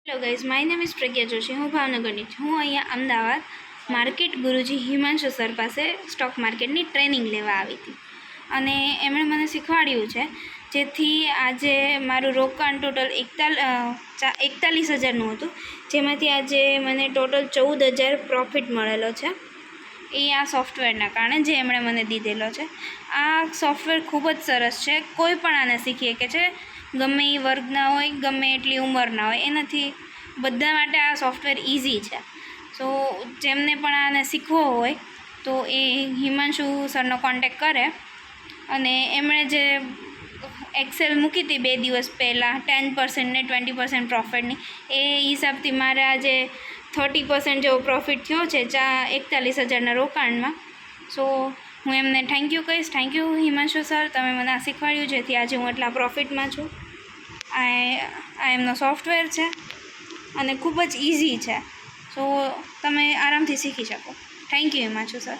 Hello guys, my name is Pragya Joshi. હું ભાવનગરની છું. હું અહીંયા અમદાવાદ માર્કેટ ગુરુજી હિમાંશુ સર પાસે સ્ટોક માર્કેટની ટ્રેનિંગ લેવા આવી હતી અને એમણે મને શીખવાડ્યું છે જેથી આજે મારું રોકાણ ટોટલ 41,000નું હતું, જેમાંથી આજે મને ટોટલ 14,000 પ્રોફિટ મળેલો છે. એ આ સોફ્ટવેરના કારણે જે એમણે મને દીધેલો છે. આ સોફ્ટવેર ખૂબ જ સરસ છે. કોઈ પણ આને શીખી શકે છે, ગમે એ વર્ગના હોય, ગમે એટલી ઉંમરના હોય, એનાથી બધા માટે આ સોફ્ટવેર ઇઝી છે. સો જેમને પણ આને શીખવો હોય તો એ હિમાંશુ સરનો કોન્ટેક કરે. અને એમણે જે એક્સેલ મૂકી હતી 2 દિવસ પહેલાં 10% ને 20% પ્રોફિટની, એ હિસાબથી મારે આજે 30% જેવો પ્રોફિટ થયો છે 41,000ના રોકાણમાં. સો હું એમને થેન્ક યુ કહીશ. થેન્ક યુ હિમાંશુ સર, તમે મને આ શીખવાડ્યું જેથી આજે હું એટલા પ્રોફિટમાં છું. આ એમનો સોફ્ટવેર છે અને ખૂબ જ ઇઝી છે. સો તમે આરામથી શીખી શકો. Thank you Himanshu sir.